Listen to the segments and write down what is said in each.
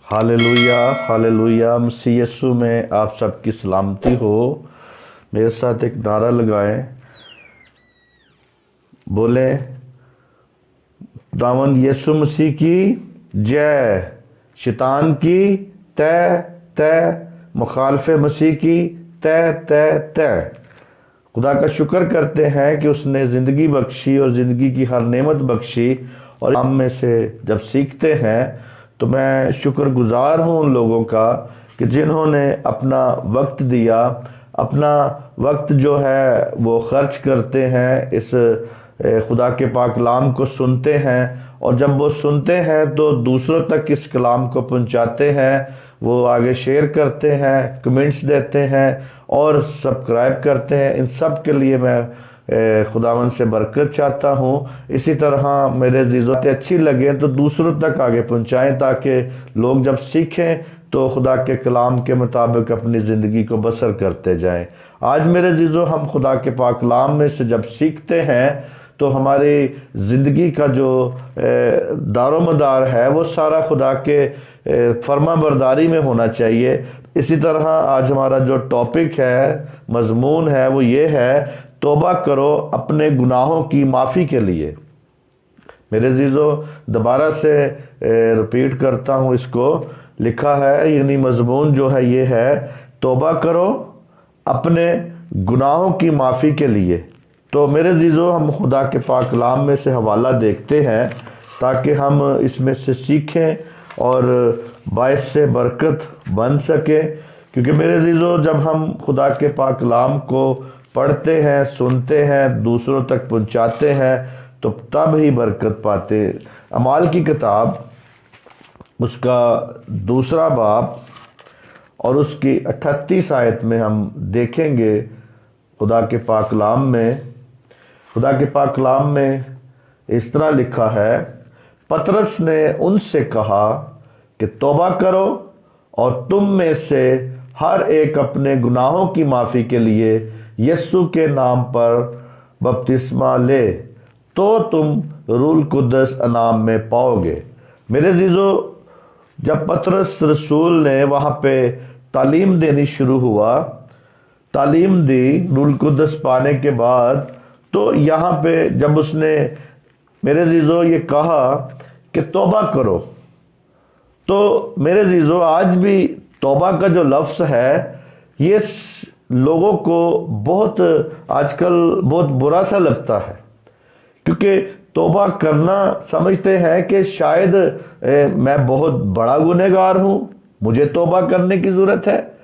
Hallelujah hallelujah. मसीह यीशु में आप सबकी सलामती हो। मेरे साथ एक नारा लगाएं, बोले खुदावंद यीशु मसीह की जय, शैतान की तय तय, मुखालफ मसीह की तय तय तय। खुदा का शुक्र करते हैं कि उसने ज़िंदगी बख्शी और ज़िंदगी की हर नेमत बख्शी, और हम में से जब सीखते हैं तो मैं शुक्रगुजार हूँ उन लोगों का कि जिन्होंने अपना वक्त दिया, अपना वक्त जो है वो खर्च करते हैं, इस खुदा के पाक कलाम को सुनते हैं, और जब वो सुनते हैं तो दूसरों तक इस कलाम को पहुंचाते हैं, वो आगे शेयर करते हैं, कमेंट्स देते हैं और सब्सक्राइब करते हैं। इन सब के लिए मैं खुदावन से बरकत चाहता हूँ। इसी तरह मेरे ज़ीज़ों अच्छी लगे तो दूसरों तक आगे पहुँचाएँ, ताकि लोग जब सीखें तो खुदा के कलाम के मुताबिक अपनी ज़िंदगी को बसर करते जाएं। आज मेरे ज़ीज़ों, हम खुदा के पाक कलाम में से जब सीखते हैं तो हमारी ज़िंदगी का जो दारोमदार है वो सारा खुदा के फर्मा बरदारी में होना चाहिए। इसी तरह आज हमारा जो टॉपिक है, मजमून है, वो ये है, तौबा करो अपने गुनाहों की माफ़ी के लिए। मेरे जीज़ो, दोबारा से रिपीट करता हूँ इसको। लिखा है, यानी मजमून जो है ये है, तौबा करो अपने गुनाहों की माफ़ी के लिए। तो मेरे जीज़ो, हम खुदा के पाक कलाम में से हवाला देखते हैं ताकि हम इसमें से सीखें और बायस से बरकत बन सके। क्योंकि मेरे जीज़ो, जब हम खुदा के पाक कलाम को पढ़ते हैं, सुनते हैं, दूसरों तक पहुंचाते हैं, तो तब ही बरकत पाते। अमाल की किताब उसका 2 बाब और उसकी 38 आयत में हम देखेंगे, खुदा के पाक कलाम में इस तरह लिखा है, पतरस ने उनसे कहा कि तौबा करो और तुम में से हर एक अपने गुनाहों की माफ़ी के लिए यीशु के नाम पर बपतिस्मा ले, तो तुम रूल कुद्दस अनाम में पाओगे। मेरे जीजो, जब पतरस रसूल ने वहाँ पे तालीम देनी शुरू हुआ, तालीम दी रूल कुद्दस पाने के बाद, तो यहाँ पे जब उसने मेरे जीजो ये कहा कि तौबा करो, तो मेरे जीजो आज भी तौबा का जो लफ्ज़ है ये लोगों को बहुत आजकल बहुत बुरा सा लगता है, क्योंकि तौबा करना समझते हैं कि शायद मैं बहुत बड़ा गुनहगार हूँ, मुझे तौबा करने की ज़रूरत है।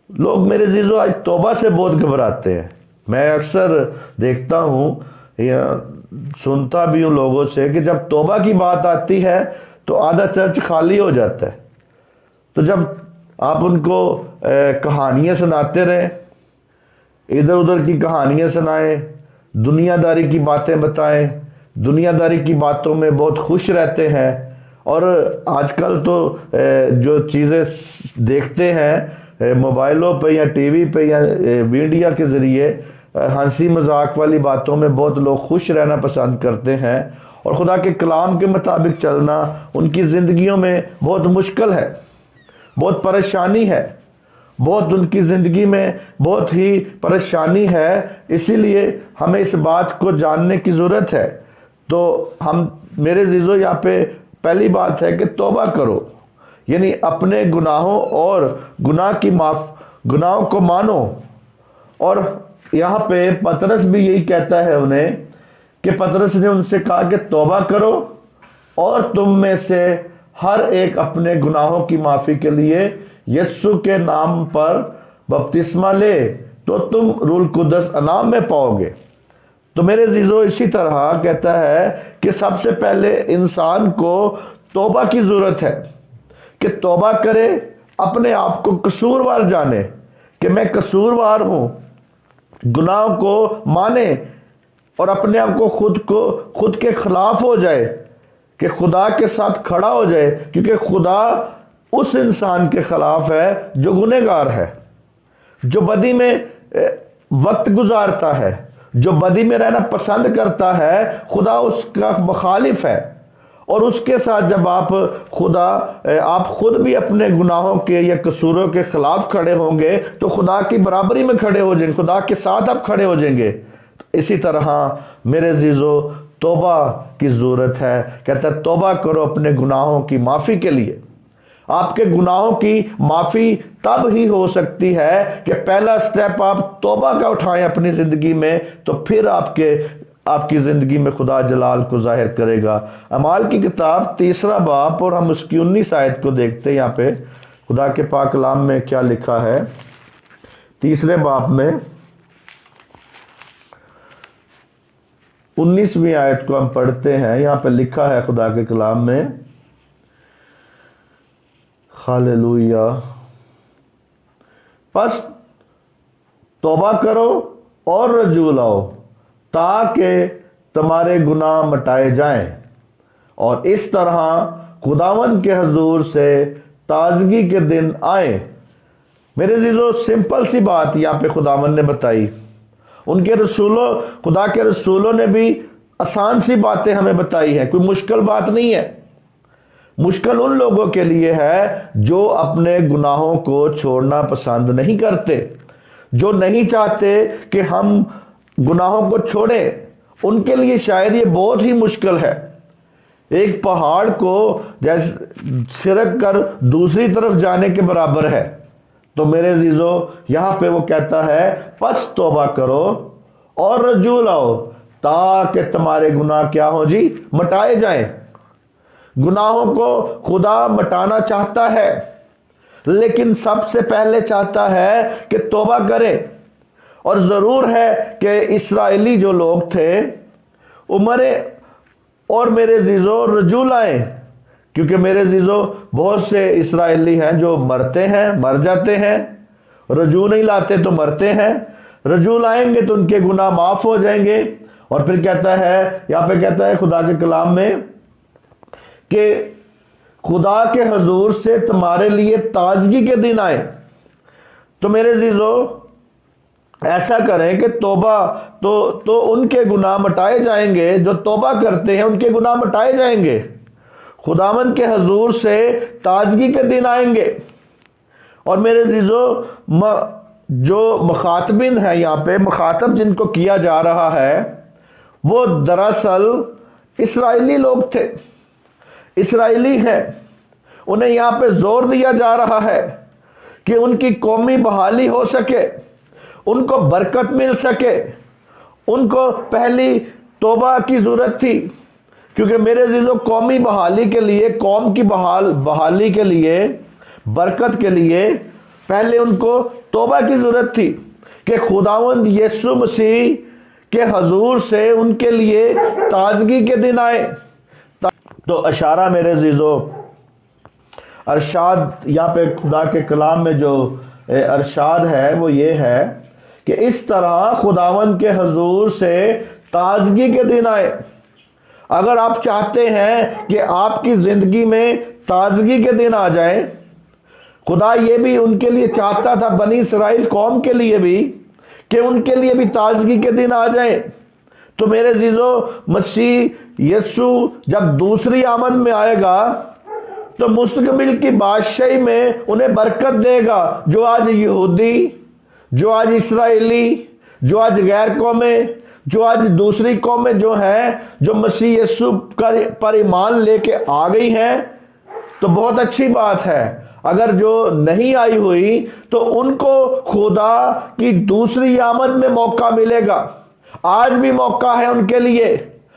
लोग मेरे जीजो आज तौबा से बहुत घबराते हैं। मैं अक्सर देखता हूँ या सुनता भी हूँ लोगों से कि जब तौबा की बात आती है तो आधा चर्च खाली हो जाता है। तो जब आप उनको कहानियाँ सुनाते रहें, इधर उधर की कहानियाँ सुनाएं, दुनियादारी की बातें बताएं, दुनियादारी की बातों में बहुत खुश रहते हैं, और आजकल तो जो चीज़ें देखते हैं मोबाइलों पे या टीवी पे या मीडिया के ज़रिए, हंसी मजाक वाली बातों में बहुत लोग खुश रहना पसंद करते हैं, और खुदा के कलाम के मुताबिक चलना उनकी ज़िंदगियों में बहुत मुश्किल है, बहुत परेशानी है, बहुत उनकी ज़िंदगी में बहुत ही परेशानी है। इसीलिए हमें इस बात को जानने की ज़रूरत है। तो हम मेरे जीजो, यहाँ पे पहली बात है कि तौबा करो, यानी अपने गुनाहों और गुनाहों को मानो। और यहाँ पे पतरस भी यही कहता है उन्हें, कि पतरस ने उनसे कहा कि तौबा करो और तुम में से हर एक अपने गुनाहों की माफ़ी के लिए यीशु के नाम पर बपतिस्मा ले, तो तुम रूल कुद्दस अनाम में पाओगे। तो मेरे जीजो, इसी तरह कहता है कि सबसे पहले इंसान को तौबा की ज़रूरत है, कि तौबा करे, अपने आप को कसूरवार जाने कि मैं कसूरवार हूँ, गुनाह को माने और अपने आप को खुद के खिलाफ हो जाए, कि खुदा के साथ खड़ा हो जाए, क्योंकि खुदा उस इंसान के खिलाफ है जो गुनहगार है, जो बदी में वक्त गुजारता है, जो बदी में रहना पसंद करता है। खुदा उसका मुखालिफ है, और उसके साथ जब आप खुद भी अपने गुनाहों के या कसूरों के खिलाफ खड़े होंगे तो खुदा की बराबरी में खड़े हो जाएंगे, खुदा के साथ आप खड़े हो जाएंगे। तो इसी तरह मेरे अजीजों, तौबा की ज़रूरत है। कहता है तौबा करो अपने गुनाहों की माफ़ी के लिए। आपके गुनाहों की माफ़ी तब ही हो सकती है कि पहला स्टेप आप तौबा का उठाएं अपनी ज़िंदगी में, तो फिर आपकी ज़िंदगी में खुदा जलाल को जाहिर करेगा। अमाल की किताब 3 बाब और हम उसकी 19 आयत को देखते हैं। यहाँ पे खुदा के पाक कलाम में क्या लिखा है। 3 बाब में 19वीं आयत को हम पढ़ते हैं। यहाँ पे लिखा है खुदा के कलाम में, हालेलुया, बस तौबा करो और रजू लाओ ताकि तुम्हारे गुनाह मिटाए जाएं और इस तरह खुदावन के हजूर से ताजगी के दिन आए। मेरे अजीजों, सिंपल सी बात यहाँ पे खुदावन ने बताई। खुदा के रसूलों ने भी आसान सी बातें हमें बताई हैं, कोई मुश्किल बात नहीं है। मुश्किल उन लोगों के लिए है जो अपने गुनाहों को छोड़ना पसंद नहीं करते, जो नहीं चाहते कि हम गुनाहों को छोड़ें। उनके लिए शायद ये बहुत ही मुश्किल है। एक पहाड़ को जैसे सिरक कर दूसरी तरफ जाने के बराबर है। तो मेरे अजीजों, यहाँ पे वो कहता है बस तौबा करो और रजू लाओ ताकि तुम्हारे गुनाह क्या हो जी, मिटाए जाएं। गुनाहों को खुदा मिटाना चाहता है, लेकिन सबसे पहले चाहता है कि तौबा करें। और ज़रूर है कि इस्राएली जो लोग थे उमरे और मेरे अजीजों रजू लाएं, क्योंकि मेरे अजीजों बहुत से इस्राएली हैं जो मरते हैं, मर जाते हैं, रजू नहीं लाते तो मरते हैं। रजू लाएंगे तो उनके गुनाह माफ़ हो जाएंगे। और फिर कहता है, यहाँ पे कहता है खुदा के कलाम में कि खुदा के हजूर से तुम्हारे लिए ताजगी के दिन आए। तो मेरे अजीजों, ऐसा करें कि तौबा तो उनके गुनाह मिटाए जाएंगे, जो तौबा करते हैं उनके गुनाह मिटाए जाएंगे। खुदावंद के हजूर से ताजगी के दिन आएंगे। और मेरे अजीजों, जो मुखातबिन है यहाँ पे, मुखातब जिनको किया जा रहा है वो दरअसल इस्राएली लोग थे, इस्राएली हैं। उन्हें यहाँ पे जोर दिया जा रहा है कि उनकी कौमी बहाली हो सके, उनको बरकत मिल सके। उनको पहली तौबा की ज़रूरत थी, क्योंकि मेरे अजीजों, कौमी बहाली के लिए, कौम की बहाली के लिए, बरकत के लिए पहले उनको तौबा की ज़रूरत थी कि खुदावंद यीशु मसीह के हजूर से उनके लिए ताजगी के दिन आए। तो अशारा मेरे अजीजों, अरशाद यहाँ पे खुदा के कलाम में जो अरशाद है वो ये है कि इस तरह खुदावंद के हजूर से ताजगी के दिन आए। अगर आप चाहते हैं कि आपकी ज़िंदगी में ताजगी के दिन आ जाए, खुदा ये भी उनके लिए चाहता था, बनी इसराइल कौम के लिए भी, कि उनके लिए भी ताजगी के दिन आ जाए। तो मेरे अजीजों, मसीह यीशु जब दूसरी आमद में आएगा तो मुस्तकबिल की बादशाही में उन्हें बरकत देगा। जो आज यहूदी, जो आज इस्राएली, जो आज गैर कौमें, जो आज दूसरी कौमें जो हैं, जो मसीह यीशु पर ईमान लेके आ गई हैं, तो बहुत अच्छी बात है। अगर जो नहीं आई हुई तो उनको खुदा की दूसरी आमद में मौका मिलेगा। आज भी मौका है उनके लिए।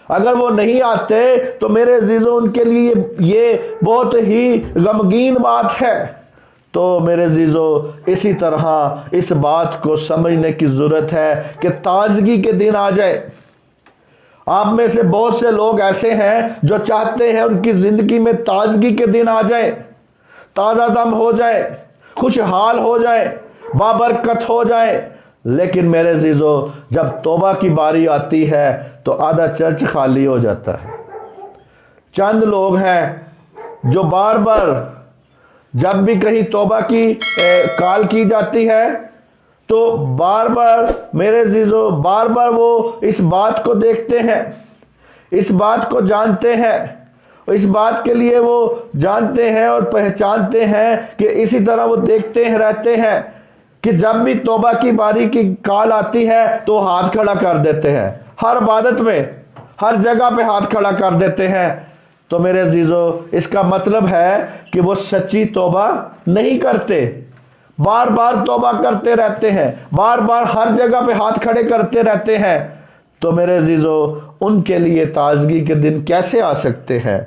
अगर वो नहीं आते तो मेरे अजीजों, उनके लिए ये बहुत ही गमगीन बात है। तो मेरे अजीजों, इसी तरह इस बात को समझने की ज़रूरत है कि ताजगी के दिन आ जाए। आप में से बहुत से लोग ऐसे हैं जो चाहते हैं उनकी ज़िंदगी में ताजगी के दिन आ जाए, ताज़ा दम हो जाए, खुशहाल हो जाए, बाबरकत हो जाए। लेकिन मेरे अजीजों, जब तौबा की बारी आती है तो आधा चर्च खाली हो जाता है। चंद लोग हैं जो बार बार जब भी कहीं तौबा की कॉल की जाती है तो बार बार मेरे अजीजों, बार बार वो इस बात को देखते हैं, इस बात को जानते हैं इस बात के लिए वो जानते हैं और पहचानते हैं कि इसी तरह वो देखते हैं रहते हैं कि जब भी तौबा की बारी की कॉल आती है तो हाथ खड़ा कर देते हैं। हर इबादत में हर जगह पे हाथ खड़ा कर देते हैं। तो मेरे अजीजों, इसका मतलब है कि वो सच्ची तौबा नहीं करते, बार बार तौबा करते रहते हैं, बार बार हर जगह पे हाथ खड़े करते रहते हैं। तो मेरे अजीजों, उनके लिए ताजगी के दिन कैसे आ सकते हैं?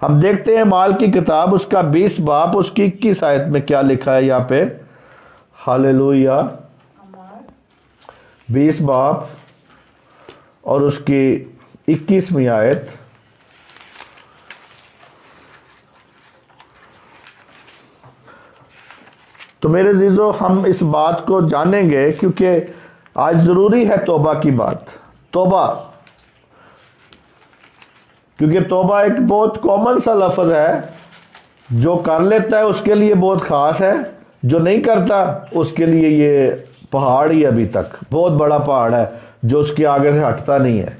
हम देखते हैं माल की किताब उसका 20 बाब उसकी 21 आयत में क्या लिखा है यहाँ पे। हालेलुया। 20 बाब और उसकी 21वीं आयत। तो मेरे अजीजों, हम इस बात को जानेंगे क्योंकि आज ज़रूरी है तौबा की बात। तौबा, क्योंकि तौबा एक बहुत कॉमन सा लफ्ज़ है, जो कर लेता है उसके लिए बहुत ख़ास है, जो नहीं करता उसके लिए ये पहाड़ ही अभी तक बहुत बड़ा पहाड़ है जो उसके आगे से हटता नहीं है।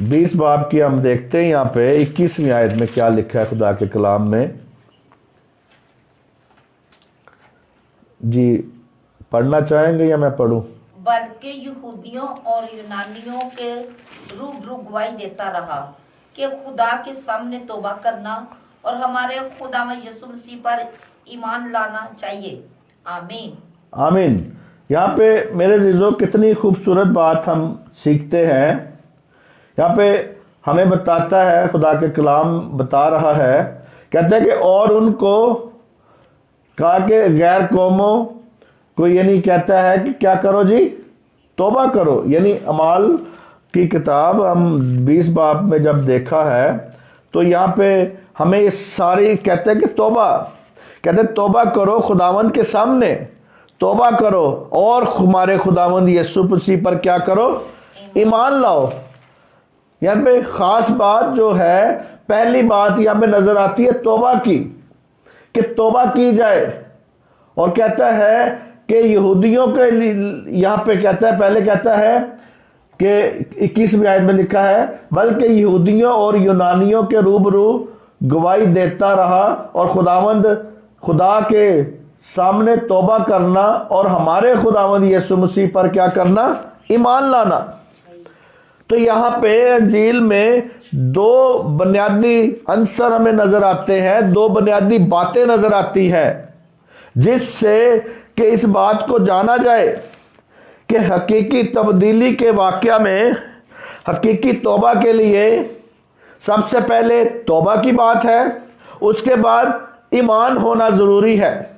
20 बाब की हम देखते हैं यहाँ पे 21वीं आयत में क्या लिखा है खुदा के कलाम में। जी, पढ़ना चाहेंगे या मैं पढ़ूं? बल्कि यहूदियों और यूनानियों के रूबरू गवाही देता रहा कि खुदा के सामने तौबा करना और हमारे खुदा में यीशु मसीह पर ईमान लाना चाहिए। आमीन आमीन। यहाँ पे मेरे अजीजों, कितनी खूबसूरत बात हम सीखते हैं। यहाँ पे हमें बताता है, खुदा के कलाम बता रहा है, कहते हैं कि और उनको कहा कि गैर कौमों को ये नहीं कहता है कि क्या करो जी, तौबा करो। यानी अमाल की किताब हम 20 बाब में जब देखा है तो यहाँ पे हमें ये सारी कहते हैं कि तौबा, कहते हैं तौबा करो खुदावंद के सामने, तौबा करो और हमारे खुदावंद यीशु मसीह पर क्या करो, ईमान लाओ। यहाँ पे ख़ास बात जो है, पहली बात यहाँ पे नज़र आती है तौबा की, कि तौबा की जाए। और कहता है कि यहूदियों के यहाँ पे कहता है, पहले कहता है कि 21वीं आयत में लिखा है, बल्कि यहूदियों और यूनानियों के रूबरू गवाही देता रहा और खुदावंद खुदा के सामने तौबा करना और हमारे खुदावंद यीशु मसीह पर क्या करना, ईमान लाना। तो यहाँ पे अंजील में दो बुनियादी अंसर हमें नजर आते हैं, दो बुनियादी बातें नजर आती हैं, जिससे कि इस बात को जाना जाए कि हकीकी तब्दीली के वाक़या में, हकीकी तौबा के लिए सबसे पहले तौबा की बात है, उसके बाद ईमान होना ज़रूरी है।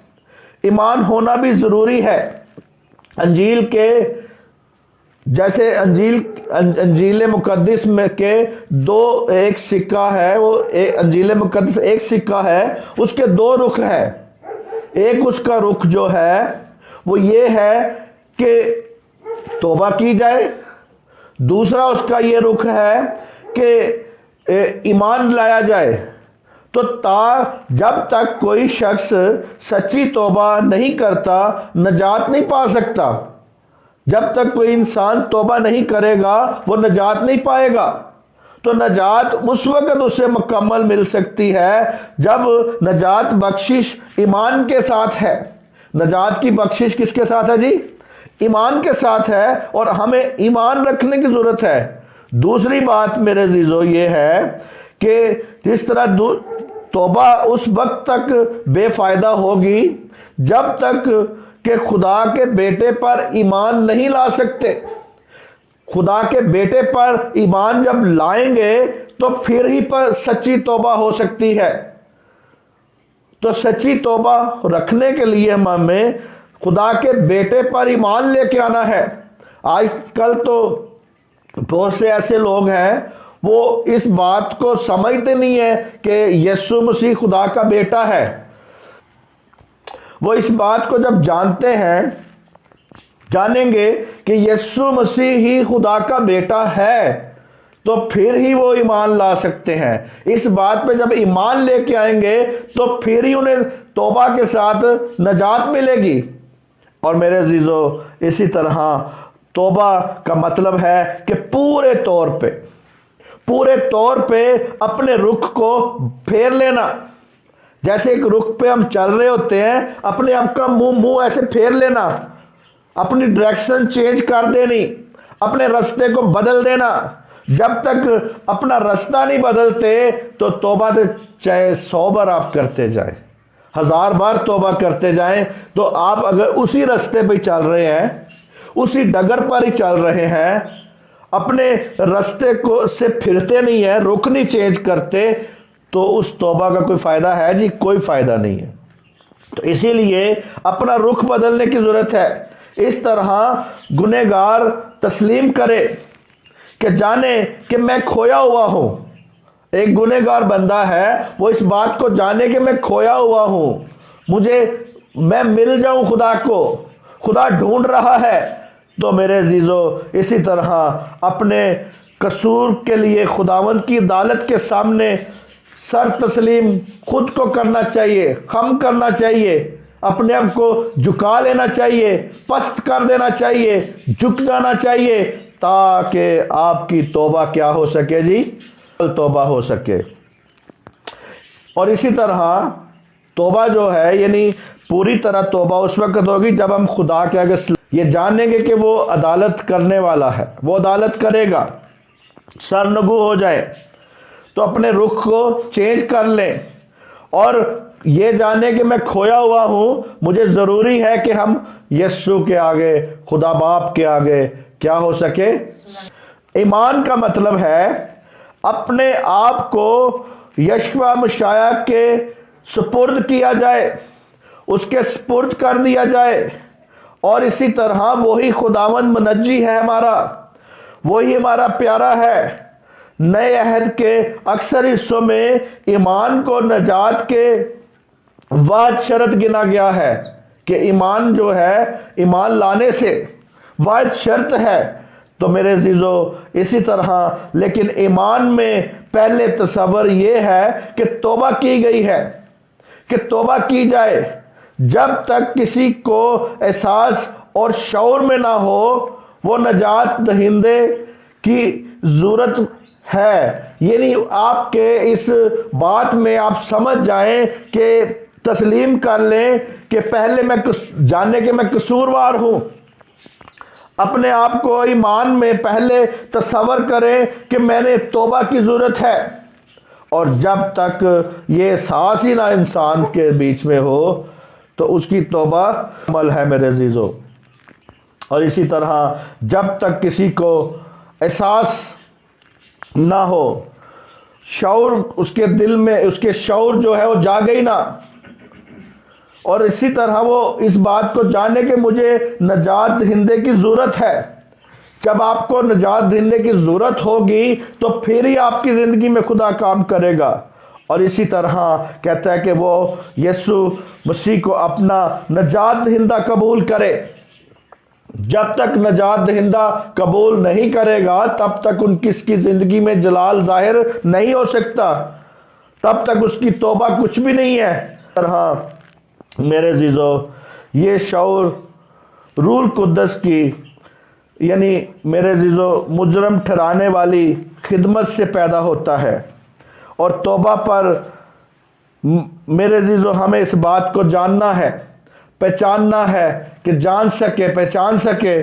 ईमान होना भी ज़रूरी है। अंजील के जैसे अंजील मुकद्दस में के दो, एक सिक्का है, वो अंजील मुकद्दस एक सिक्का है, उसके दो रुख हैं। एक उसका रुख जो है वो ये है कि तौबा की जाए, दूसरा उसका ये रुख है कि ईमान लाया जाए। तो जब तक कोई शख्स सच्ची तौबा नहीं करता नजात नहीं पा सकता। जब तक कोई इंसान तौबा नहीं करेगा वो नजात नहीं पाएगा। तो नजात उस वक्त उसे मुकम्मल मिल सकती है जब नजात बख्शिश ईमान के साथ है। नजात की बख्शिश किसके साथ है जी? ईमान के साथ है, और हमें ईमान रखने की ज़रूरत है। दूसरी बात मेरे अजीज़ों ये है कि जिस तरह तौबा उस वक्त तक बेफ़ायदा होगी जब तक कि खुदा के बेटे पर ईमान नहीं ला सकते। खुदा के बेटे पर ईमान जब लाएंगे तो फिर ही पर सच्ची तौबा हो सकती है। तो सच्ची तौबा रखने के लिए हमें खुदा के बेटे पर ईमान लेके आना है। आजकल तो बहुत से ऐसे लोग हैं वो इस बात को समझते नहीं है कि यीशु मसीह खुदा का बेटा है। वो इस बात को जब जानते हैं, जानेंगे कि यीशु मसीह ही खुदा का बेटा है, तो फिर ही वो ईमान ला सकते हैं। इस बात पे जब ईमान लेके आएंगे तो फिर ही उन्हें तौबा के साथ नजात मिलेगी। और मेरे अजीजों, इसी तरह तौबा का मतलब है कि पूरे पूरे तौर पे अपने रुख को फेर लेना। जैसे एक रुख पे हम चल रहे होते हैं, अपने आप का मुंह ऐसे फेर लेना, अपनी डायरेक्शन चेंज कर देनी, अपने रास्ते को बदल देना। जब तक अपना रास्ता नहीं बदलते तो तौबा तो चाहे 100 बार आप करते जाएं, 1000 बार तौबा करते जाएं, तो आप अगर उसी रास्ते पे चल रहे हैं, उसी डगर पर ही चल रहे हैं, अपने रास्ते को से फिरते नहीं है, रुख नहीं चेंज करते, तो उस तौबा का कोई फायदा है जी? कोई फायदा नहीं है। तो इसीलिए अपना रुख बदलने की जरूरत है। इस तरह गुनहगार तस्लीम करे कि जाने कि मैं खोया हुआ हूं। एक गुनहगार बंदा है, वो इस बात को जाने कि मैं खोया हुआ हूं, मैं मिल जाऊं खुदा को, खुदा ढूंढ रहा है। तो मेरे अजीजों, इसी तरह अपने कसूर के लिए खुदावंद की अदालत के सामने सर तस्लीम खुद को करना चाहिए, खम करना चाहिए, अपने आप को झुका लेना चाहिए, पस्त कर देना चाहिए, झुक जाना चाहिए, ताकि आपकी तौबा क्या हो सके जी? तौबा हो सके। और इसी तरह तौबा जो है, यानी पूरी तरह तौबा उस वक्त होगी जब हम खुदा के आगे ये जानेंगे कि वो अदालत करने वाला है, वो अदालत करेगा, सरनगू हो जाए, तो अपने रुख को चेंज कर लें और ये जाने कि मैं खोया हुआ हूं। मुझे ज़रूरी है कि हम यीशु के आगे, खुदा बाप के आगे क्या हो सके? ईमान का मतलब है अपने आप को यशवा मशाया के सुपुर्द किया जाए, उसके सुपुर्द कर दिया जाए। और इसी तरह वही खुदावंद मुनज्जी है हमारा, वही हमारा प्यारा है। नए अहद के अक्सर हिस्सों में ईमान को नजात के वाद शर्त गिना गया है कि ईमान जो है, ईमान लाने से वाद शर्त है। तो मेरे अजीजों, इसी तरह लेकिन ईमान में पहले तसव्वुर ये है कि तौबा की गई है, कि तौबा की जाए। जब तक किसी को एहसास और शऊर में ना हो, वो नजात दहिंदे की जरूरत है। यानी आपके इस बात में आप समझ जाएं कि तस्लीम कर लें कि पहले मैं जाने के मैं कसूरवार हूं। अपने आप को ईमान में पहले तसव्वुर करें कि मैंने तौबा की जरूरत है। और जब तक ये एहसास ही ना इंसान के बीच में हो, तो उसकी तौबा अमल है मेरे अजीजों। और इसी तरह जब तक किसी को एहसास ना हो, शऊर उसके दिल में, उसके शऊर जो है वो जागे ही ना, और इसी तरह वो इस बात को जाने कि मुझे नजात दहिंदे की ज़रूरत है। जब आपको नजात दहिंदे की ज़रूरत होगी तो फिर ही आपकी ज़िंदगी में खुदा काम करेगा। और इसी तरह कहता है कि वो यीशु मसीह को अपना नजात दहिंदा कबूल करे। जब तक नजात दहिंदा कबूल नहीं करेगा, तब तक उसकी ज़िंदगी में जलाल जाहिर नहीं हो सकता, तब तक उसकी तौबा कुछ भी नहीं है। तरह मेरे अजीज़ों, ये शऊर रूल कुद्दस की, यानी मेरे अजीज़ों मुजरम ठहराने वाली खिदमत से पैदा होता है। और तौबा पर मेरे अजीज़ों हमें इस बात को जानना है, पहचानना है, कि जान सके, पहचान सके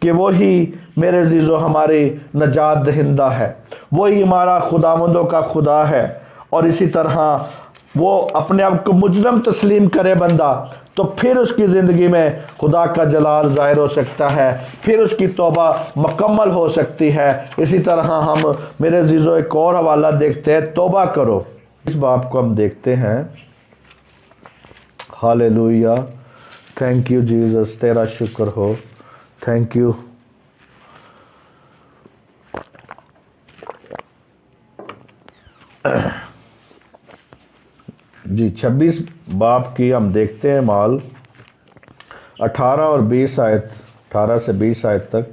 कि वही मेरे अजीज़ों हमारी नजात दहिंदा है, वही हमारा खुदावंदों का खुदा है। और इसी तरह वो अपने आप को मुजरम तस्लीम करे बंदा, तो फिर उसकी ज़िंदगी में खुदा का जलाल ज़ाहिर हो सकता है, फिर उसकी तौबा मुकम्मल हो सकती है। इसी तरह हम मेरे अजीज़ों एक और हवाला देखते हैं, तौबा करो। इस बात को हम देखते हैं। हालेलुया, थैंक यू जीसस, तेरा शुक्र हो, थैंक यू। जी 26 बाब की हम देखते हैं माल 18 और 20 आयत, 18 से 20 आयत तक।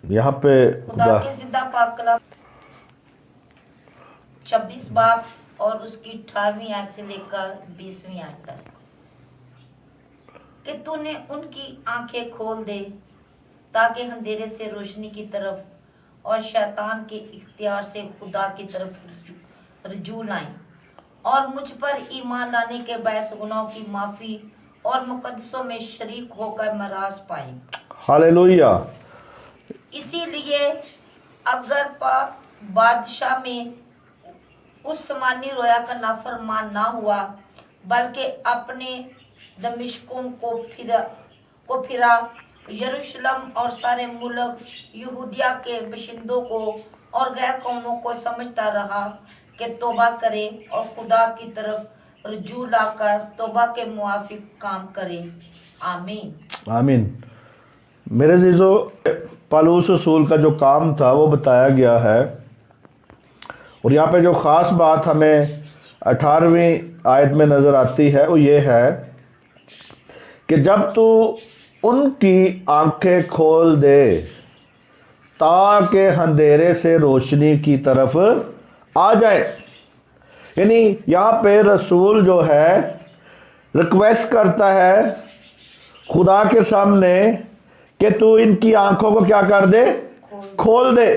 यहाँ पे खुदा के जिंदा पाक कलाम 26 बाब और उसकी 18वीं आयत से लेकर 20वीं आयत तक। कि तूने उनकी आंखें खोल दे ताकि अंधेरे से रोशनी की तरफ और शैतान के इख्तियार से खुदा की तरफ रजू लाएं और मुझ पर ईमान लाने के बायस गुनाहों की माफी और मुकद्दसों में शरीक होकर मराज पाएं। हालेलुया। इसीलिए अगर बादशाह में उस समानी रोया का नाफरमान ना हुआ बल्कि अपने दमिश्कों को फिरा यरूशलेम और सारे मुल्क यहूदिया के बशिंदों को और गैर कौमों को समझता रहा कि तौबा करे और खुदा की तरफ रुजू लाकर तौबा के मुआफिक काम करे। आमीन। आमीन। मेरे अजीजों, पौलुस रसूल का जो काम था वो बताया गया है, और यहाँ पे जो ख़ास बात हमें 18वीं आयत में नज़र आती है वो ये है कि जब तू उनकी आंखें खोल दे ताकि अंधेरे से रोशनी की तरफ आ जाए। यानी यहाँ पे रसूल जो है रिक्वेस्ट करता है खुदा के सामने कि तू इनकी आंखों को क्या कर दे, खोल दे,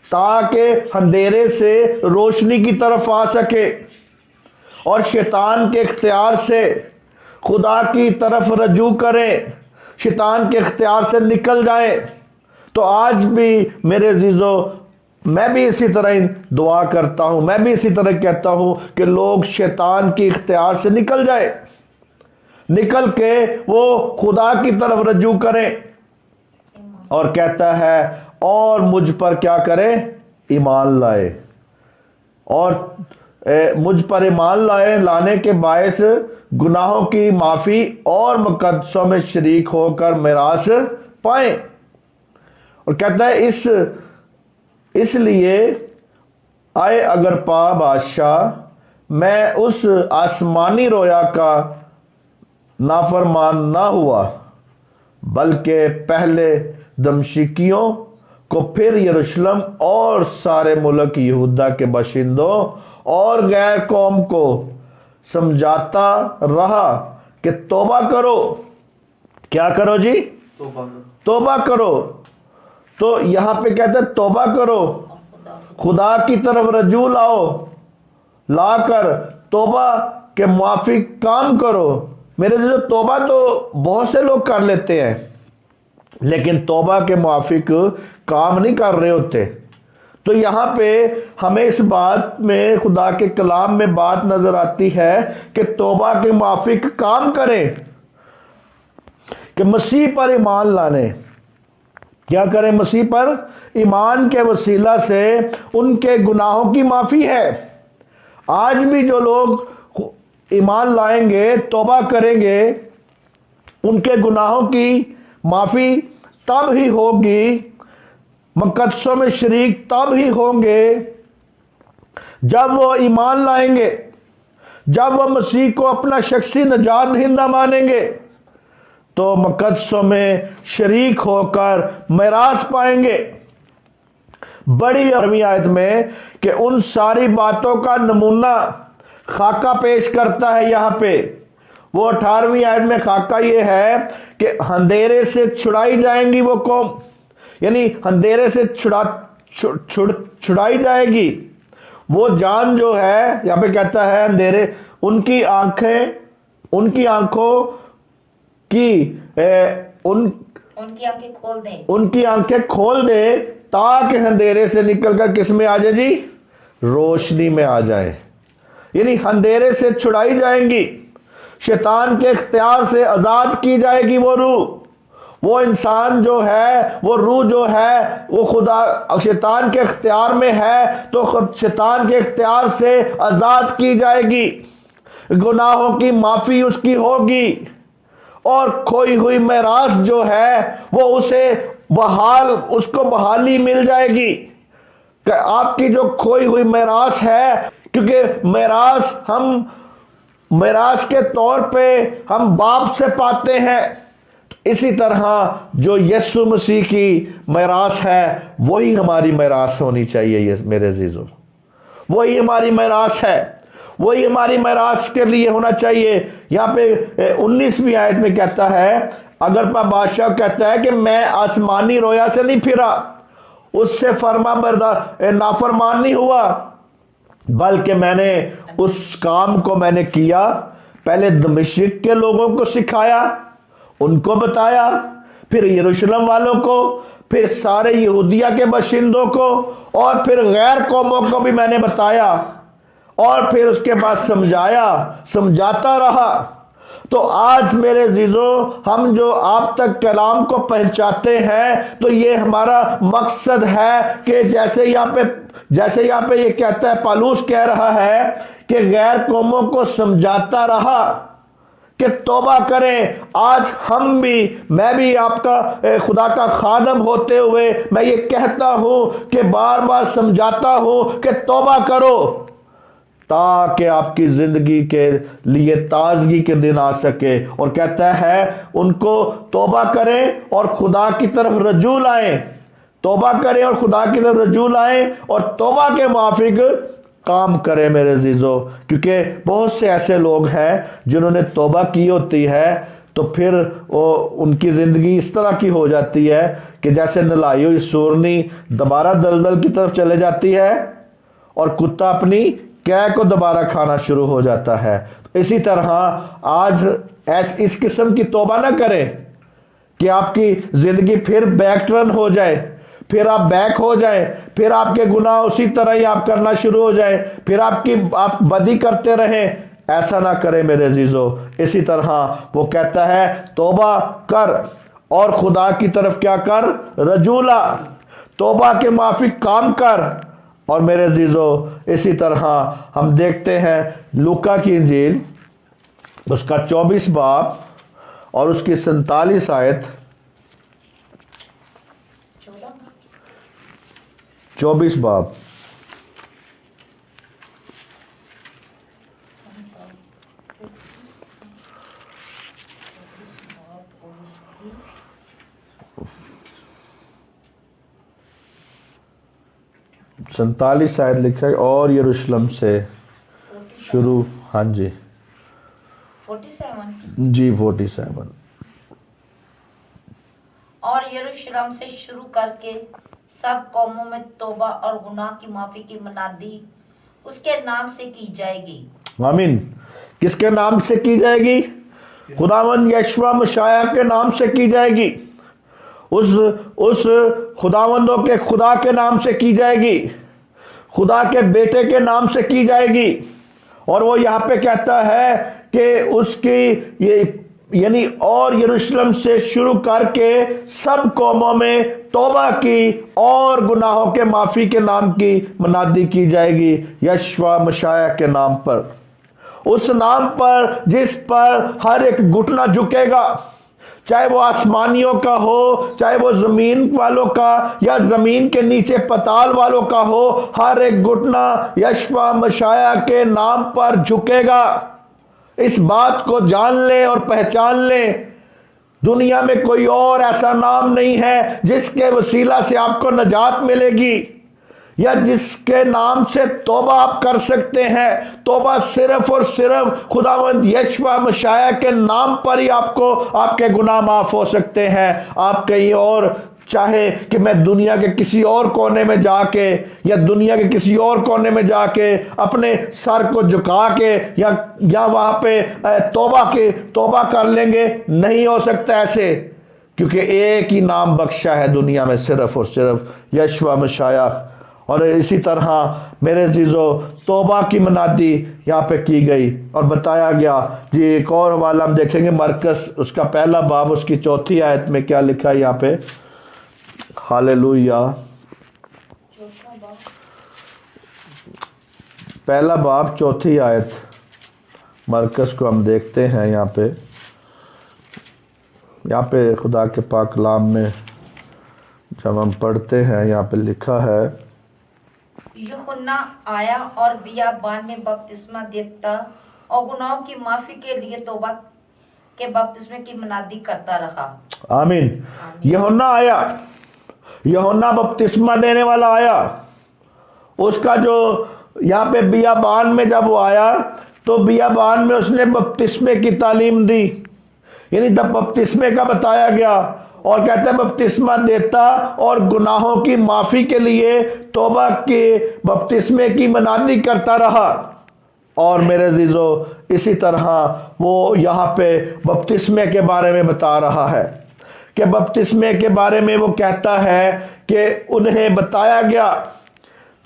ताकि अंधेरे से रोशनी की तरफ आ सके और शैतान के इख्तियार से खुदा की तरफ रजू करें, शैतान के इख्तियार से निकल जाए। तो आज भी मेरे अजीजों, मैं भी इसी तरह ही दुआ करता हूँ, मैं भी इसी तरह कहता हूँ कि लोग शैतान की इख्तियार से निकल जाए, निकल के वो खुदा की तरफ रजू करें। और कहता है और मुझ पर क्या करें, ईमान लाए, और मुझ पर ईमान लाने के बायस गुनाहों की माफ़ी और मुकद्दसों में शरीक होकर मिरास पाएं। और कहता है इसलिए आए अगर बादशाह मैं उस आसमानी रोया का नाफरमान ना हुआ बल्कि पहले दमश्कियों को, फिर यरूशलेम और सारे मुल्क यहूदा के बाशिंदों और गैर कौम को समझाता रहा कि तौबा करो। क्या करो जी? तौबा करो। तो यहां पे कहते हैं तौबा करो, खुदा की तरफ रजू लाकर तौबा के मुआफिक काम करो। मेरे जो तौबा तो बहुत से लोग कर लेते हैं, लेकिन तौबा के मुआफिक काम नहीं कर रहे होते। तो यहाँ पे हमें इस बात में खुदा के कलाम में बात नजर आती है कि तौबा के मुआफिक काम करें, कि मसीह पर ईमान लाने। क्या करें? मसीह पर ईमान के वसीला से उनके गुनाहों की माफ़ी है। आज भी जो लोग ईमान लाएंगे, तौबा करेंगे, उनके गुनाहों की माफ़ी तब ही होगी, मुकद्दसों में शरीक तब ही होंगे जब वो ईमान लाएंगे, जब वो मसीह को अपना शख्सी नजात दहिंदा मानेंगे, तो मुकद्दसों में शरीक होकर मिरास पाएंगे। बड़ी 18वीं आयत में कि उन सारी बातों का नमूना खाका पेश करता है। यहाँ पे वो 18वीं आयत में खाका ये है कि अंधेरे से छुड़ाई जाएंगी वो कौम, यानी अंधेरे से छुड़ाई जाएगी वो जान जो है। यहाँ पे कहता है अंधेरे, उनकी आंखों की उनकी आंखें खोल दे ताकि अंधेरे से निकलकर किस में आ जाए जी? रोशनी में आ जाए। यानी अंधेरे से छुड़ाई जाएंगी, शैतान के इख्तियार से आजाद की जाएगी वो रूह, वो इंसान जो है, वो रूह जो है, वो खुदा शैतान के इख्तियार में है तो शैतान के इख्तियार से आजाद की जाएगी, गुनाहों की माफी उसकी होगी, और खोई हुई मिरास जो है वो उसको बहाली मिल जाएगी। कि आपकी जो खोई हुई मिरास है, क्योंकि मिरास के तौर पे हम बाप से पाते हैं, इसी तरह जो यीशु मसीह की मिरास है वही हमारी मिरास होनी चाहिए। ये मेरे अजीजों, वही हमारी मिरास है। वही हमारी मैरास के लिए होना चाहिए। यहाँ पे 19वीं आयत में कहता है, अगर बादशाह कहता है कि मैं आसमानी रोया से नहीं फिरा, उससे नाफरमान नहीं हुआ, बल्कि मैंने उस काम को मैंने किया, पहले दमिश्क के लोगों को सिखाया, उनको बताया, फिर यरूशलेम वालों को, फिर सारे यहूदिया के बाशिंदों को, और फिर गैर कौमों को भी मैंने बताया, और फिर उसके बाद समझाता रहा। तो आज मेरे जीजो, हम जो आप तक कलाम को पहुंचाते हैं, तो ये हमारा मकसद है कि जैसे यहाँ पे ये कहता है, पालूस कह रहा है कि गैर कौमों को समझाता रहा कि तौबा करें। आज मैं भी आपका खुदा का खादम होते हुए मैं ये कहता हूं कि बार बार समझाता हूं कि तौबा करो, ताकि आपकी जिंदगी के लिए ताजगी के दिन आ सके। और कहता है उनको तौबा करें और खुदा की तरफ रजू लाएं, तौबा करें और खुदा की तरफ रजू लाएं, और तौबा के माफिक काम करें मेरे जीजो। क्योंकि बहुत से ऐसे लोग हैं जिन्होंने तौबा की होती है, तो फिर वो उनकी ज़िंदगी इस तरह की हो जाती है कि जैसे नलाई हुई सूरनी दोबारा दलदल की तरफ चले जाती है और कुत्ता अपनी कै को दोबारा खाना शुरू हो जाता है। तो इसी तरह आज इस किस्म की तौबा ना करें कि आपकी ज़िंदगी फिर बैक टर्न हो जाए, फिर आप बैक हो जाए, फिर आपके गुनाह उसी तरह ही आप करना शुरू हो जाए, फिर आप बदी करते रहें। ऐसा ना करें मेरे जीजो। इसी तरह वो कहता है तौबा कर और खुदा की तरफ क्या कर, रजूला, तौबा के माफिक काम कर। और मेरे जीजो इसी तरह हम देखते हैं लूका की इंजील उसका 24 बाब और उसकी 47 आयत, 24 बाब सैंतालीस आयत लिखा है, और यरूशलेम से शुरू, हाँ जी 47 जी 47, और यरूशलेम से शुरू करके सब कौमों में तौबा और गुनाह की माफी की मनादी उसके नाम से की जाएगी। आमीन। किसके नाम से की जाएगी? खुदावंद यशवा मशाया के नाम से की जाएगी। उस खुदावंदों के खुदा के नाम से की जाएगी, खुदा के बेटे के नाम से की जाएगी। और वो यहाँ पे कहता है कि उसकी यानी और यरूशलेम से शुरू करके सब कौमों में तौबा की और गुनाहों के माफी के नाम की मनादी की जाएगी, यशवा मशाया के नाम पर, उस नाम पर जिस पर हर एक घुटना झुकेगा, चाहे वो आसमानियों का हो, चाहे वो जमीन वालों का या जमीन के नीचे पताल वालों का हो, हर एक घुटना यशवा मशाया के नाम पर झुकेगा। इस बात को जान ले और पहचान ले, दुनिया में कोई और ऐसा नाम नहीं है जिसके वसीला से आपको नजात मिलेगी या जिसके नाम से तौबा आप कर सकते हैं। तौबा सिर्फ और सिर्फ खुदावंद यशवा मशाया के नाम पर ही आपको आपके गुनाह माफ हो सकते हैं। आप कहीं और चाहे कि मैं दुनिया के किसी और कोने में जाके या दुनिया के किसी और कोने में जाके अपने सर को झुका के या वहां पे तौबा कर लेंगे, नहीं हो सकता ऐसे, क्योंकि एक ही नाम बख्शा है दुनिया में, सिर्फ और सिर्फ यशवा मशाया। और इसी तरह मेरे जीजो तौबा की मनादी यहाँ पे की गई और बताया गया जी। एक और वाला हम देखेंगे मरकस उसका पहला बाब उसकी 4 आयत में क्या लिखा है यहाँ पे, हालेलुया, पहला बाब 4 आयत मरकस को हम देखते हैं। यहाँ पे खुदा के पाक कलाम में जब हम पढ़ते हैं, यहाँ पे लिखा है, यूहन्ना आया और बियाबान में बपतिस्मा देता और गुनाहों की माफी के लिए तौबा के बपतिस्मे की मनादी करता रहा। आमीन। यूहन्ना आया, यूहन्ना बपतिस्मा देने वाला आया, उसका जो यहाँ पे बियाबान में जब वो आया तो बियाबान में उसने बपतिस्मे की तालीम दी, यानी तब बपतिस्मे का बताया गया और कहते हैं बपतिस्मा देता और गुनाहों की माफ़ी के लिए तौबा के बपतिस्मे की मनादी करता रहा। और मेरे अजीजों, इसी तरह वो यहाँ पे बपतिस्मे के बारे में बता रहा है कि बपतिस्मे के बारे में वो कहता है कि उन्हें बताया गया।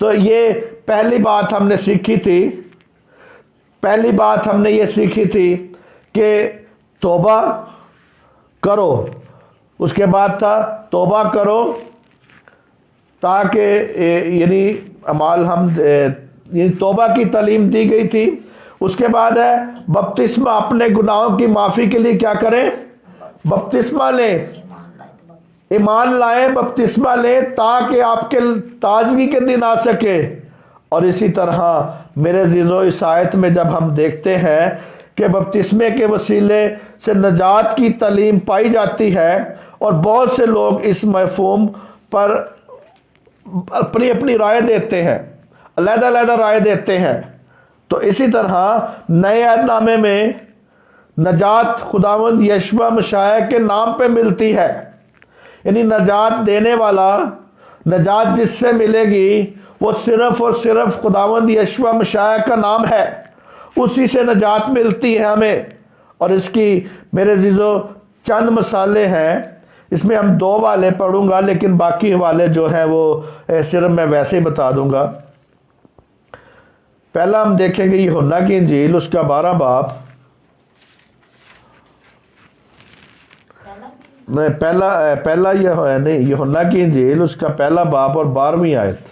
तो ये पहली बात हमने सीखी थी, पहली बात हमने ये सीखी थी कि तौबा करो। उसके बाद था तौबा करो ताकि यानी अमाल हम यानी तौबा की तालीम दी गई थी। उसके बाद है बपतिस्मा, अपने गुनाहों की माफ़ी के लिए क्या करें? बपतिस्मा लें, ईमान लाएं, बपतिस्मा लें ताकि आपके ताजगी के दिन आ सके। और इसी तरह मेरे अजीज़ों, इस आयत में जब हम देखते हैं कि बपतिस्मे के वसीले से नजात की तालीम पाई जाती है और बहुत से लोग इस मफ़हूम पर अपनी अपनी राय देते हैं, अलग-अलग राय देते हैं। तो इसी तरह नए अहदनामे में नजात खुदावंद यशवा मशाया के नाम पे मिलती है, यानी नजात देने वाला, नजात जिससे मिलेगी वो सिर्फ और सिर्फ खुदावंद यशवा मशाया का नाम है, उसी से नजात मिलती है हमें। और इसकी मेरे अजीज़ों चंद मसाले हैं, इसमें हम 2 वाले पढ़ूंगा, लेकिन बाकी वाले जो हैं वो सिर्फ मैं वैसे ही बता दूंगा। पहला हम देखेंगे यूहन्ना की इंजील, उसका 12 बाब, नहीं पहला यह है नहीं, यूहन्ना की इंजील उसका 1 बाब और 12वीं आयत।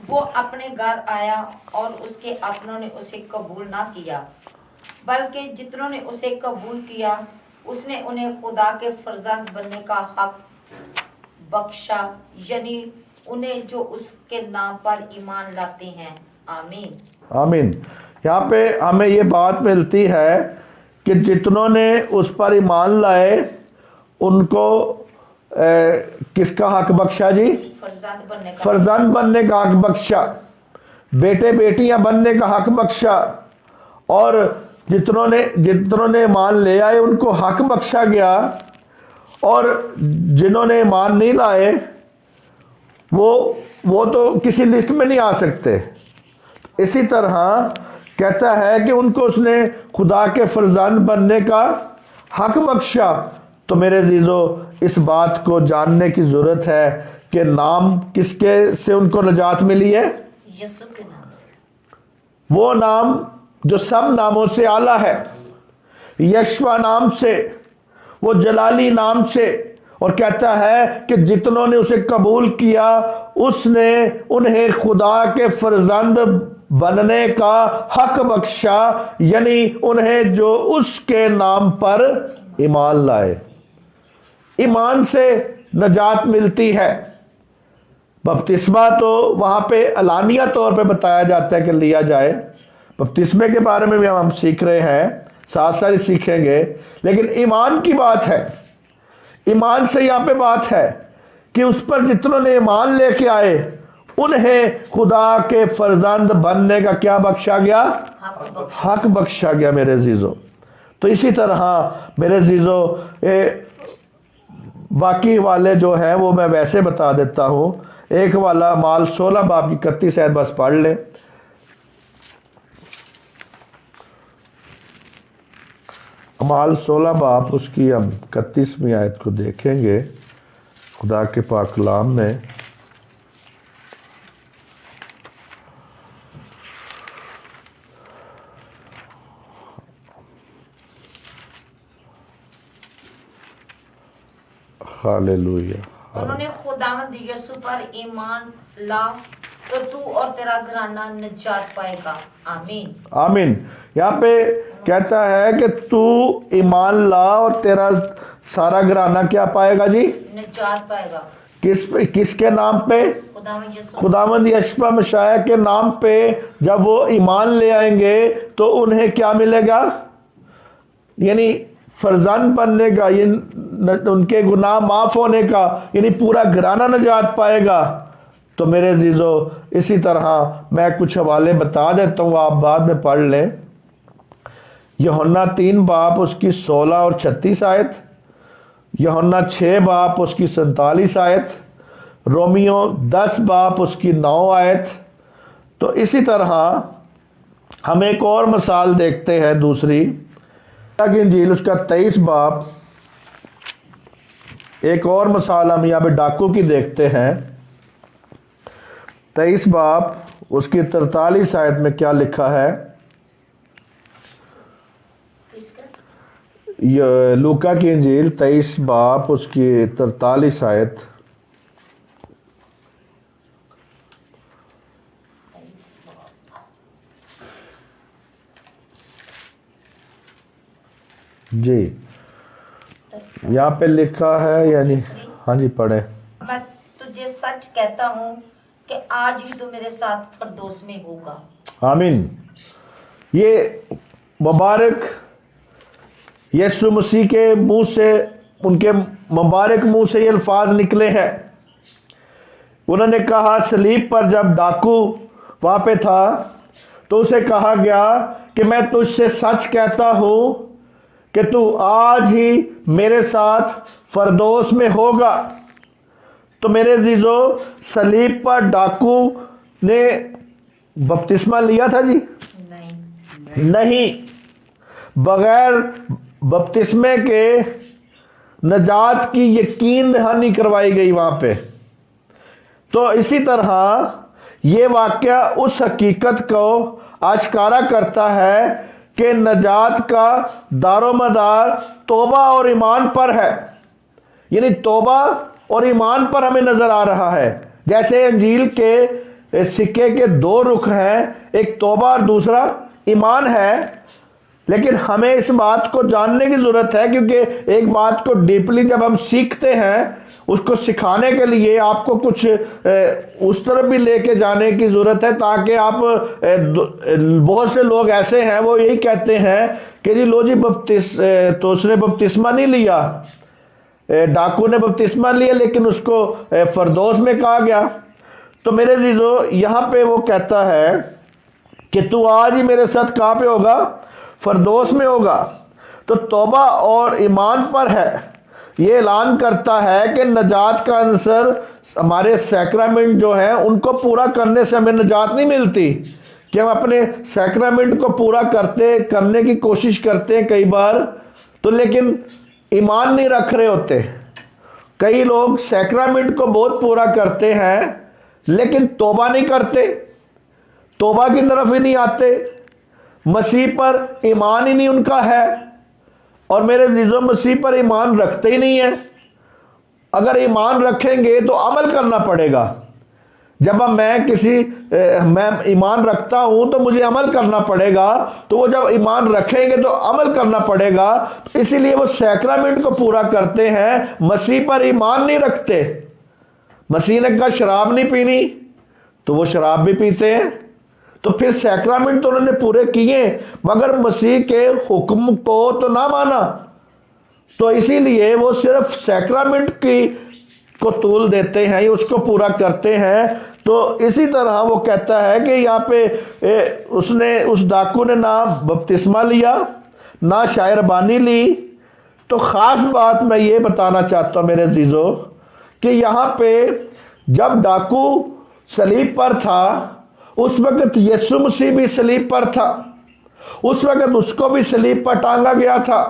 वो अपने घर आया और उसके अपनों ने उसे कबूल ना किया, बल्कि जितनों ने उसे कबूल किया उसने उन्हें खुदा के फर्जंद बनने का हक बख्शा, यानी उन्हें जो उसके नाम पर ईमान लाते हैं। आमीन आमीन। यहाँ पे हमें ये बात मिलती है कि जितनों ने उस पर ईमान लाए उनको किसका हक बख्शा जी? फर्जंद बनने का हक बख्शा, बेटे बेटियां बनने का हक बख्शा। और जितनों ने ईमान ले आए उनको हक बख्शा गया, और जिन्होंने ईमान नहीं लाए वो तो किसी लिस्ट में नहीं आ सकते। इसी तरह कहता है कि उनको उसने खुदा के फर्जंद बनने का हक बख्शा। तो मेरे अजीजों, इस बात को जानने की जरूरत है कि नाम किसके से उनको नजात मिली है? यीशु के नाम से, वो नाम जो सब नामों से आला है, यशवा नाम से, वो जलाली नाम से। और कहता है कि जितनों ने उसे कबूल किया उसने उन्हें खुदा के फर्जंद बनने का हक बख्शा, यानी उन्हें जो उसके नाम पर ईमान लाए। ईमान से नजात मिलती है। बपतिस्मा तो वहाँ पे अलानिया तौर पे बताया जाता है कि लिया जाए। बपतिस्मे के बारे में भी हम सीख रहे हैं, साथ साथ सीखेंगे, लेकिन ईमान की बात है। ईमान से यहाँ पे बात है कि उस पर जितनों ने ईमान लेके आए उन्हें खुदा के फर्जंद बनने का क्या बख्शा गया? हक बख्शा गया मेरे अजीजों। तो इसी तरह मेरे अजीजों बाकी वाले जो हैं वो मैं वैसे बता देता हूँ। एक वाला माल 16 बाब की 31 आयत बस पढ़ लें। माल 16 बाब उसकी हम 31वीं आयत को देखेंगे खुदा के पाक कलाम में। हालेलुया। उन्होंने खुदावंद यीशु पर ईमान ला तो तू और तेरा घराना निजात पाएगा। आमीन आमीन। यहाँ पे कहता है कि तू ईमान ला और तेरा सारा घराना क्या पाएगा जी? निजात पाएगा। किसके नाम पे? खुदावंद यशवा मशाया के नाम पे। जब वो ईमान ले आएंगे तो उन्हें क्या मिलेगा? यानी फर्जंद बनने का, ये उनके गुनाह माफ़ होने का, यानी पूरा घराना नजात पाएगा। तो मेरे अजीज़ों, इसी तरह मैं कुछ हवाले बता देता हूँ, आप बाद में पढ़ लें। यूहन्ना 3 बाब उसकी 16 और 36 आयत, यूहन्ना 6 बाब उसकी 47 आयत, रोमियो 10 बाब उसकी 9 आयत। तो इसी तरह हम एक और मिसाल देखते हैं दूसरी की इंजील उसका 23 बाब, एक और मिसाल हम यहाँ पे डाकू की देखते हैं। 23 बाब उसकी 43 आयत में क्या लिखा है? ये लूका की इंजील 23 बाब उसकी 43 आयत। जी, यहाँ पे लिखा है, यानी हाँ जी पढ़े। मैं तुझे सच कहता हूँ कि आज ही तो मेरे साथ फरदौस में होगा। आमीन। ये मुबारक यीशु मसीह के मुंह से, उनके मुबारक मुंह से ये अल्फाज निकले हैं। उन्होंने कहा, सलीब पर जब डाकू वहाँ पे था तो उसे कहा गया कि मैं तुझसे सच कहता हूँ कि तू आज ही मेरे साथ फरदौस में होगा। तो मेरे अजीजों, सलीब पर डाकू ने बपतिस्मा लिया था जी? नहीं। बगैर बपतिस्मे के नजात की यकीन दहानी करवाई गई वहाँ पे। तो इसी तरह ये वाक़या उस हकीकत को आश्कारा करता है कि नजात का दारोमदार तौबा और ईमान पर है, यानी तौबा और ईमान पर हमें नज़र आ रहा है। जैसे अंजील के सिक्के के 2 रुख हैं, एक तौबा और दूसरा ईमान है। लेकिन हमें इस बात को जानने की ज़रूरत है, क्योंकि एक बात को डीपली जब हम सीखते हैं, उसको सिखाने के लिए आपको कुछ उस तरफ भी लेके जाने की ज़रूरत है, ताकि आप बहुत से लोग ऐसे हैं वो यही कहते हैं कि जी लो जी तो उसने बपतिस्मा नहीं लिया, डाकू ने बपतिस्मा लिया लेकिन उसको फरदौस में कहा गया। तो मेरे अजीज़ों, यहाँ पे वो कहता है कि तू आज ही मेरे साथ कहाँ पे होगा? फरदौस में होगा। तो तौबा और ईमान पर है। ये ऐलान करता है कि नजात का अंसर, हमारे सैक्रामेंट जो हैं उनको पूरा करने से हमें नजात नहीं मिलती, कि हम अपने सैक्रामेंट को पूरा करने की कोशिश करते हैं कई बार, तो लेकिन ईमान नहीं रख रहे होते। कई लोग सैक्रामेंट को बहुत पूरा करते हैं लेकिन तौबा नहीं करते, तौबा की तरफ ही नहीं आते, मसीह पर ईमान ही नहीं उनका है। और मेरे अजीज़ों, मसीह पर ईमान रखते ही नहीं है। अगर ईमान रखेंगे तो अमल करना पड़ेगा। जब मैं ईमान रखता हूं तो मुझे अमल करना पड़ेगा, तो वो जब ईमान रखेंगे तो अमल करना पड़ेगा। तो इसीलिए वो सैक्रामेंट को पूरा करते हैं, मसीह पर ईमान नहीं रखते। मसीह ने कहा शराब नहीं पीनी, तो वो शराब भी पीते हैं। तो फिर सैक्रामेंट तो उन्होंने पूरे किए मगर मसीह के हुक्म को तो ना माना, तो इसीलिए वो सिर्फ सैक्रामेंट को तूल देते हैं, उसको पूरा करते हैं। तो इसी तरह वो कहता है कि यहाँ पे उसने, उस डाकू ने ना बपतिस्मा लिया ना शायरबानी ली। तो ख़ास बात मैं ये बताना चाहता हूँ मेरे अजीज़ों कि यहाँ पे जब डाकू सलीब पर था, उस वक्त यीशु मसीह भी सलीब पर था। उस वक्त उसको भी सलीब पर टांगा गया था,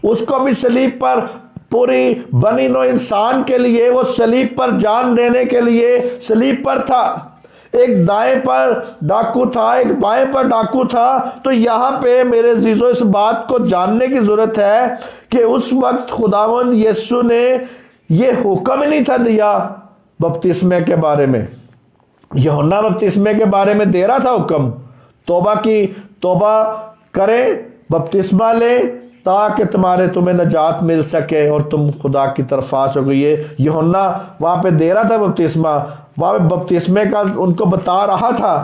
उसको भी सलीब पर पूरी बनी नो इंसान के लिए वो सलीब पर जान देने के लिए सलीब पर था। एक दाएं पर डाकू था, एक बाएं पर डाकू था। तो यहाँ पे मेरे अजीज़ों, इस बात को जानने की ज़रूरत है कि उस वक्त खुदावंद यीशु ने ये हुक्म ही नहीं था दिया बपतिस्मे के बारे में। यूहन्ना बपतिस्मे के बारे में दे रहा था हुक्म, तौबा करें, बपतिस्मा लें, ताकि तुम्हें नजात मिल सके और तुम खुदा की तरफ आ सको। ये यूहन्ना वहाँ पे दे रहा था बपतिस्मा, वहाँ पे बपतिस्मे का उनको बता रहा था,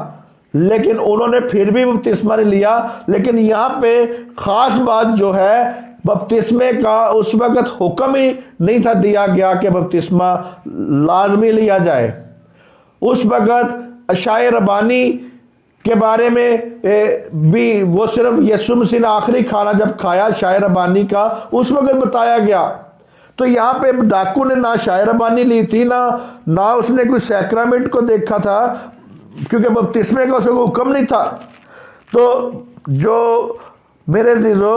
लेकिन उन्होंने फिर भी बपतिस्मा नहीं लिया। लेकिन यहाँ पे ख़ास बात जो है बपतिस्मे का उस वक्त हुक्म ही नहीं था दिया गया कि बपतिस्मा लाजमी लिया जाए। उस वक्त अशाए रबानी के बारे में भी वो सिर्फ यीशु मसीह ने आखिरी खाना जब खाया शाए रबानी का उस वक्त बताया गया। तो यहाँ पे डाकू ने ना शाए रबानी ली थी ना उसने कोई सैक्रामेंट को देखा था, क्योंकि बपतिस्मे का उसको हुक्म नहीं था। तो जो मेरे जीजो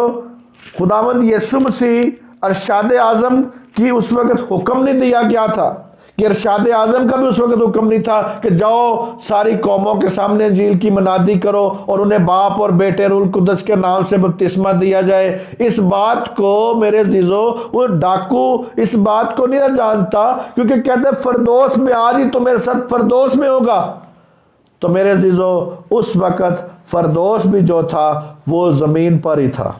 खुदावंद यीशु मसीह अरशाद आज़म की उस वक्त हुक्म नहीं दिया गया था, कि अरशाद आज़म का भी उस वक्त हुक्म नहीं था कि जाओ सारी कौमों के सामने इंजील की मनादी करो और उन्हें बाप और बेटे रूल कुदस के नाम से बपतिस्मा दिया जाए। इस बात को मेरे जीजो वो डाकू इस बात को नहीं जानता, क्योंकि कहते फरदौस में आज ही तो मेरे साथ फरदौस में होगा। तो मेरे जीजो उस वक्त फरदौस भी जो था वो जमीन पर ही था,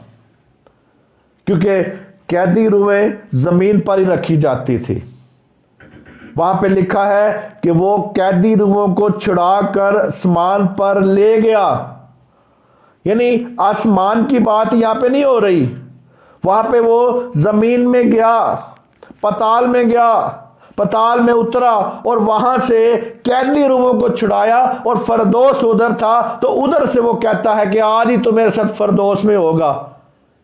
क्योंकि कैदी रूहें जमीन पर ही रखी जाती थी। वहां पे लिखा है कि वो कैदी रूहों को छुड़ाकर आसमान पर ले गया, यानी आसमान की बात यहां पे नहीं हो रही। वहां पे वो जमीन में गया, पताल में गया, पताल में उतरा और वहां से कैदी रूहों को छुड़ाया और फरदौस उधर था। तो उधर से वो कहता है कि आज ही तो मेरे साथ फरदौस में होगा।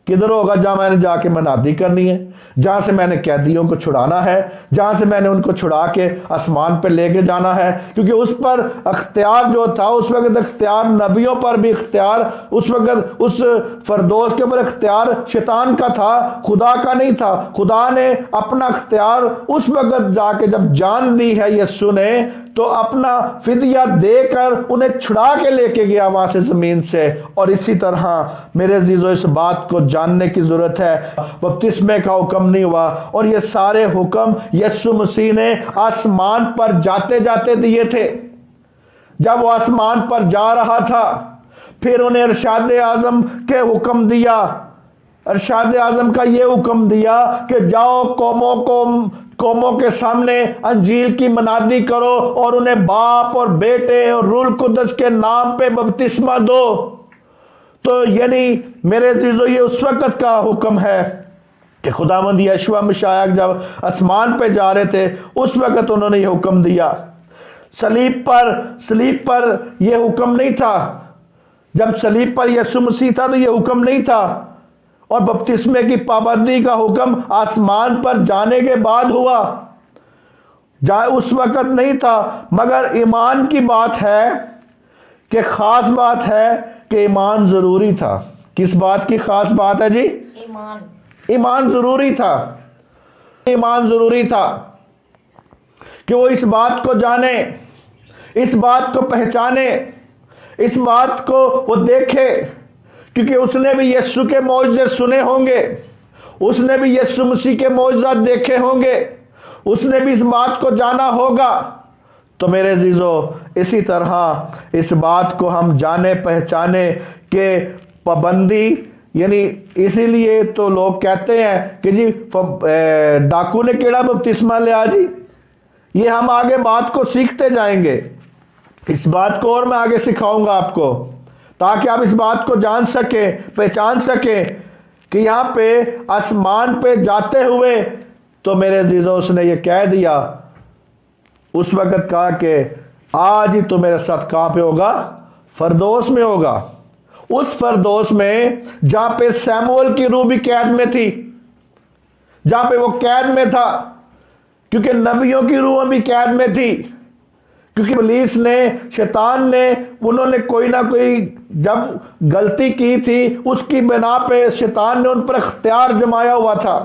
किधर होगा? जहां मैंने जाके मनादी करनी है, जहां से मैंने कैदियों को छुड़ाना है, जहां से मैंने उनको छुड़ा के आसमान पर लेके जाना है। क्योंकि उस पर अख्तियार जो था उस वक्त अख्तियार नबियों पर भी अख्तियार, उस वक्त उस फरदौस के ऊपर अख्तियार शैतान का था, खुदा का नहीं था। खुदा ने अपना अख्तियार उस वक्त जाके जब जान दी है यीशु ने, तो अपना फिदिया देकर उन्हें छुड़ा के लेके गया वहां से जमीन से। और इसी तरह मेरे जीजो इस बात को जानने की जरूरत है, बपतिस्मे का हुक्म नहीं हुआ और ये सारे हुक्म यीशु मसीह ने आसमान पर जाते जाते दिए थे। जब वो आसमान पर जा रहा था फिर उन्हें अरशाद आज़म के हुक्म दिया। अरशाद आज़म का ये हुक्म दिया कि जाओ कौमों के सामने अंजील की मनादी करो और उन्हें बाप और बेटे और रूल कुदस के नाम पे बपतिस्मा दो। तो यानी मेरे चीजों ये उस वक्त का हुक्म है कि खुदावंद यीशु मसीह जब आसमान पे जा रहे थे उस वक्त उन्होंने ये हुक्म दिया। सलीब पर यह हुक्म नहीं था। जब सलीब पर यीशु मसीह था तो यह हुक्म नहीं था। और बपतिस्मे की पाबंदी का हुक्म आसमान पर जाने के बाद हुआ, उस वक्त नहीं था। मगर ईमान की बात है कि खास बात है कि ईमान जरूरी था। किस बात की खास बात है जी? ईमान जरूरी था। ईमान जरूरी था कि वो इस बात को जाने, इस बात को पहचाने, इस बात को वो देखे, क्योंकि उसने भी यीशु के मौजज़े सुने होंगे, उसने भी यीशु मसीह के मौजज़ात देखे होंगे, उसने भी इस बात को जाना होगा। तो मेरे जीजो इसी तरह इस बात को हम जाने पहचाने के पाबंदी, यानी इसीलिए तो लोग कहते हैं कि जी डाकू ने केड़ा बपतिस्मा लिया जी। ये हम आगे बात को सीखते जाएंगे, इस बात को और मैं आगे सिखाऊंगा आपको, ताकि आप इस बात को जान सके, पहचान सके कि यहाँ पे आसमान पे जाते हुए तो मेरे जीजो उसने ये कह दिया, उस वक्त कहा कि आज ही तो मेरे साथ कहाँ पे होगा? फरदौस में होगा। उस फरदौस में जहाँ पे सैमुअल की रूह भी कैद में थी, जहाँ पे वो कैद में था, क्योंकि नबियों की रूह भी कैद में थी। क्योंकि पुलिस ने, शैतान ने, उन्होंने कोई ना कोई जब गलती की थी उसकी बिना पे शैतान ने उन पर इख्तियार जमाया हुआ था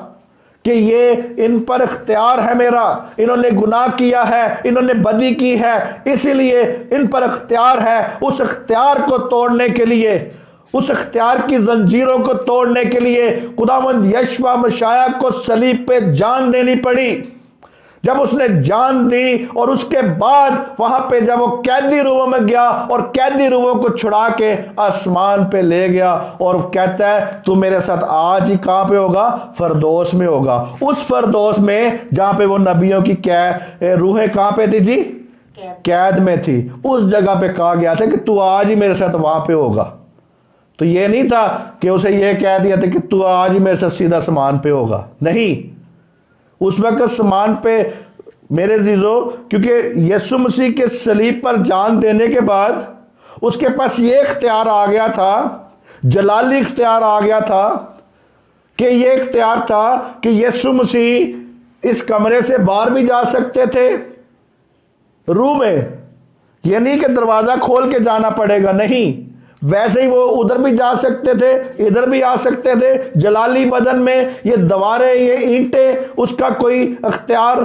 कि ये इन पर इख्तियार है मेरा, इन्होंने गुनाह किया है, इन्होंने बदी की है, इसीलिए इन पर इख्तियार है। उस इख्तियार को तोड़ने के लिए, उस इख्तियार की जंजीरों को तोड़ने के लिए खुदावंद यीशु मसीह को सलीब पे जान देनी पड़ी। जब उसने जान दी और उसके बाद वहां पे जब वो कैदी रूहों में गया और कैदी रूहों को छुड़ा के आसमान पे ले गया और कहता है तू मेरे साथ आज ही कहां पे होगा? फरदौस में होगा। उस फरदौस में जहां पे वो नबियों की रूहें कहां पे थी जी? कैद में थी। उस जगह पे कहा गया था कि तू आज ही मेरे साथ वहां पे होगा। तो तो ये नहीं था कि उसे ये कह दिया था कि तू आज ही मेरे साथ सीधा समान पे होगा, नहीं। उस वक्त समान पे मेरे जीजो, क्योंकि यीशु मसीह के सलीब पर जान देने के बाद उसके पास ये इख्तियार आ गया था, जलाली इख्तियार आ गया था, कि ये इख्तियार था कि यीशु मसीह इस कमरे से बाहर भी जा सकते थे रूह में। ये नहीं कि दरवाजा खोल के जाना पड़ेगा, नहीं, वैसे ही वो उधर भी जा सकते थे, इधर भी आ सकते थे। जलाली बदन में ये दीवारें, ये ईंटें, उसका कोई इख्तियार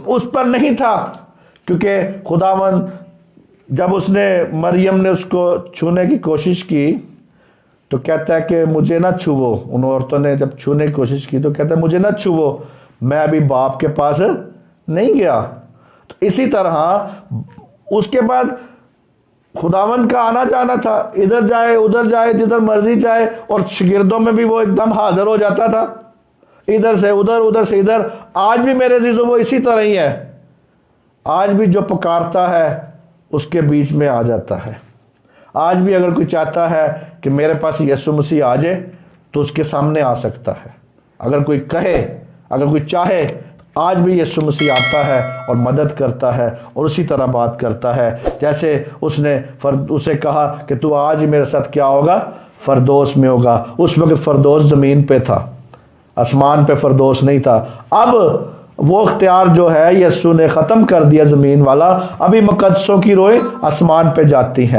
उस पर नहीं था, क्योंकि खुदावंद जब उसने मरियम ने उसको छूने की कोशिश की तो कहता है कि मुझे ना छुओ। उन औरतों ने जब छूने की कोशिश की तो कहता है मुझे ना छुओ, मैं अभी बाप के पास नहीं गया। तो इसी तरह उसके बाद खुदावंद का आना जाना था, इधर जाए उधर जाए, जिधर मर्जी जाए, और शागिर्दों में भी वो एकदम हाजिर हो जाता था, इधर से उधर, उधर से इधर। आज भी मेरे अजीजों वो इसी तरह ही है, आज भी जो पुकारता है उसके बीच में आ जाता है। आज भी अगर कोई चाहता है कि मेरे पास यीशु मसीह आ जाए तो उसके सामने आ सकता है। अगर कोई कहे, अगर कोई चाहे, आज भी यीशु मसीह आता है और मदद करता है और उसी तरह बात करता है जैसे उसने उसे कहा कि तू आज ही मेरे साथ क्या होगा, फरदौस में होगा। उस वक्त फरदौस ज़मीन पे था, आसमान पे फरदौस नहीं था। अब वो इख्तियार जो है यीशु ने ख़त्म कर दिया ज़मीन वाला, अभी मुक़द्दसों की रोएं आसमान पे जाती हैं।